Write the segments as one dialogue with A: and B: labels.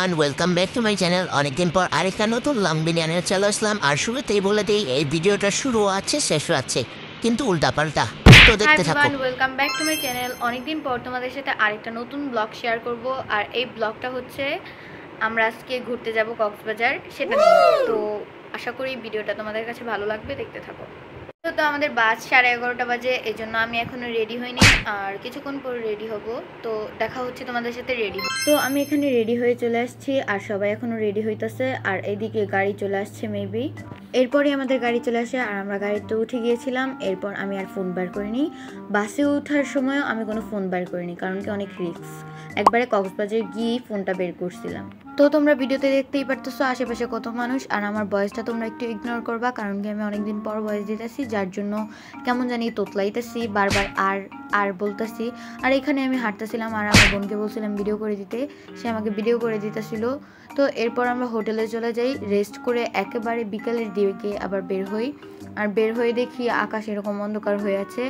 A: Everyone, welcome back to my channel. অনেকদিন পর আরেকটা নতুন লং ভিডিও চলে আসলাম। আর শুরুতেই বলে দিই, এই ভিডিওটা শুরু আছে শেষ আছে, কিন্তু উল্টাপাল্টা, তো দেখতে থাকো।
B: Welcome back to my channel. অনেকদিন পর তোমাদের সাথে আরেকটা নতুন ব্লগ শেয়ার করব। আর এই ব্লগটা হচ্ছে আমরা আজকে ঘুরতে যাব কক্সবাজার, সেটা নিয়ে। তো আশা করি ভিডিওটা তোমাদের কাছে ভালো লাগবে, দেখতে থাকো। তো আমাদের বাস 11:30 বাজে, এই জন্য আমি এখনো রেডি হইনি, আর কিছুক্ষণ পর রেডি হব। তো দেখা হচ্ছে তোমাদের সাথে রেডি। তো আমি এখানে রেডি হয়ে চলে আসছি, আর সবাই এখনো রেডি হইতেছে। আর এইদিকে গাড়ি চলে আসছে মেবি। এরপরে আমাদের গাড়ি চলে আসে, আর আমরা গাড়িতে উঠে গিয়েছিলাম। এরপর আমি আর ফোন বার করিনি। বাসে ওঠার সময়ও আমি কোনো ফোন বার করিনি, কারণ কি অনেক রিস্ক। একবারে কক্সবাজার গিয়ে ফোনটা বের করছিলাম। তো তোমরা ভিডিওতে দেখতেই পারতেছো আশেপাশে কত মানুষ। আর আমার ভয়েসটা তোমরা একটু ইগনোর করবা, কারণ কি আমি অনেকদিন পর ভয়েস দিতেছি, যার জন্য কেমন জানি তোতলাইতেছি, বারবার আর আর বলতেছি। আর এখানে আমি হাঁটতেছিলাম, আর আমার বোনকে বলছিলাম ভিডিও করে দিতে, সে আমাকে ভিডিও করে দিতেছিল। তো এরপর আমরা হোটেলে চলে যাই, রেস্ট করে একেবারে বিকালের দিকে আবার বের হই। আর বের হয়ে দেখি আকাশ এরকম অন্ধকার হয়ে আছে,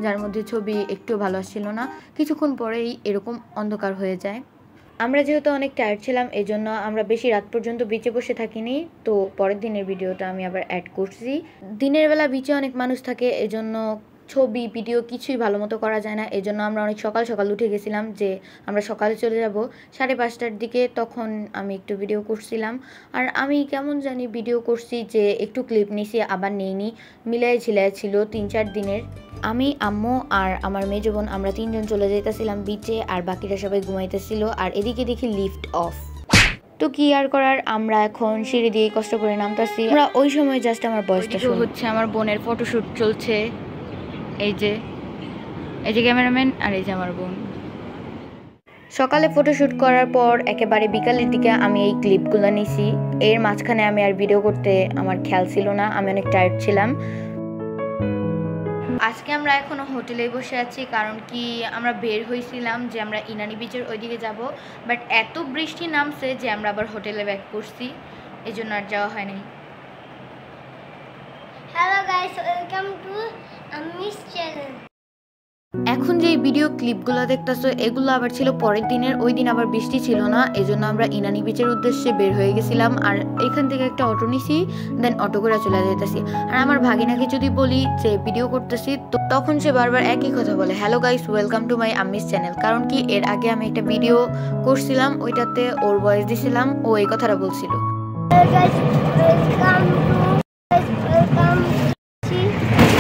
B: যার মধ্যে ছবি একটু ভালো আসছিল না। কিছুক্ষণ পরেই এরকম অন্ধকার হয়ে যায়। আমরা যেহেতু অনেক টায়ার্ড ছিলাম, এই জন্য আমরা বেশি রাত পর্যন্ত বিচে বসে থাকিনি। তো পরের দিনের ভিডিওটা আমি আবার অ্যাড করছি। দিনের বেলা বিচে অনেক মানুষ থাকে, এজন্য ছবি ভিডিও কিছুই ভালো মতো করা যায় না। এই জন্য আমরা অনেক সকাল সকাল উঠে গেছিলাম, যে আমরা সকালে চলে যাব 5:30টার দিকে। তখন আমি একটু ভিডিও করছিলাম, আর আমি কেমন জানি ভিডিও করছি যে একটু ক্লিপ নিছি, আবার নেইনি, মিলাই ঝিলাই ছিল 3-4 দিনের। আমি, আম্মু আর আমার মেজো বোন, আমরা 3 জন চলে যেতেছিলাম বিচে, আর বাকিরা সবাই ঘুমাইতেছিল। আর এদিকে দেখি লিফট অফ। তো কি আর করার, আমরা এখন সিঁড়ি দিয়ে কষ্ট করে নামতাছি। আমরা ওই সময় জাস্ট আমার বয়সটা শুরু হচ্ছে। আমার বোনের ফটোশুট চলছে, এই যে ক্যামেরাম্যান, আর এই যে আমার বোন। সকালে ফটোশুট করার পর একেবারে বিকালের দিকে আমি এই ক্লিপগুলো নিছি। এর মাঝখানে আমি আর ভিডিও করতে আমার খেয়াল ছিল না, আমি অনেক টায়ার্ড ছিলাম। আজকে আমরা এখনো হোটেলেই বসে আছি, কারণ কি আমরা বের হয়েছিলাম যে আমরা ইনানি বিচের ওইদিকে যাব, বাট এত বৃষ্টি নামছে যে আমরা আবার হোটেলে ব্যাক করছি, এই জন্য আর যাওয়া হয়নি।
C: Hello guys, welcome to Amis channel.
B: এখন যে ভিডিও ক্লিপগুলো দেখতেছো, এগুলো আবার ছিল পরের দিনের। ওই দিন আবার বৃষ্টি ছিল না, এজন্য আমরা ইনানি বিচের উদ্দেশ্যে বের হয়ে গেছিলাম। আর এখান থেকে একটা অটো নিছি, দেন অটো করে চলে যেতেছি। আর আমার ভাগিনাকে যদি বলি যে ভিডিও করতেছি, তো তখন সে বারবার একই কথা বলে, hello guys, welcome to my Amis channel. কারণ কি এর আগে আমি একটা ভিডিও করছিলাম, ওইটাতে ওর ভয়েস দিছিলাম, ও এই কথাটা বলছিল।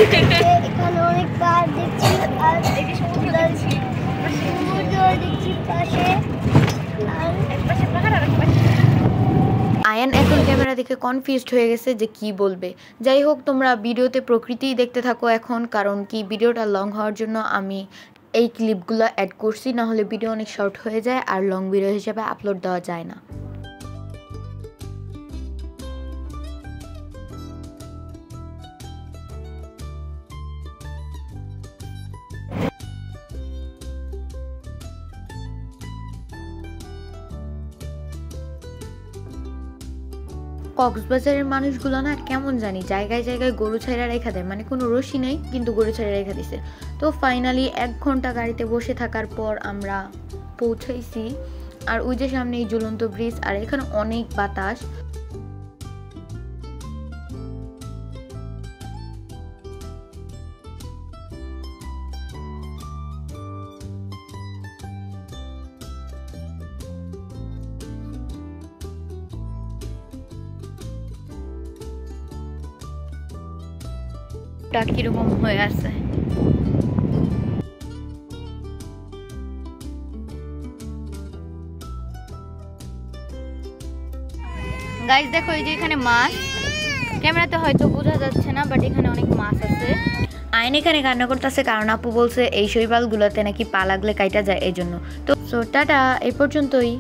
C: এখানে অনেক কার দেখছি, আর সমুদ্র দেখছি পাশে,
B: আয়ান এখন ক্যামেরা দেখে কনফিউজড হয়ে গেছে যে কি বলবে। যাই হোক, তোমরা ভিডিওতে প্রকৃতিই দেখতে থাকো এখন, কারণ কি ভিডিওটা লং হওয়ার জন্য আমি এই ক্লিপগুলো অ্যাড করছি, না হলে ভিডিও অনেক শর্ট হয়ে যায় আর লং ভিডিও হিসেবে আপলোড দেওয়া যায় না। কক্সবাজারের মানুষগুলো না কেমন জানি জায়গায় জায়গায় গরু ছাইরা রেখা দেয়, মানে কোনো রশি নেই কিন্তু গরু ছাইরা রেখা দিছে। তো ফাইনালি 1 ঘন্টা গাড়িতে বসে থাকার পর আমরা পৌঁছাইছি। আর ওই যে সামনে এই ঝুলন্ত ব্রিজ, আর এখানে অনেক বাতাস। কিরকম হয়ে আছে, গাইস দেখো, এই যে এখানে মাছ, ক্যামেরাতে হয়তো বোঝা যাচ্ছে না, বাট এখানে অনেক মাছ আছে। আইন এখানে কান্না করতেছে, কারণ আপু বলছে এই শৈবালগুলোতে নাকি পা লাগলে কাইটা যায়, এই জন্য। তো টাটা, এই পর্যন্তই।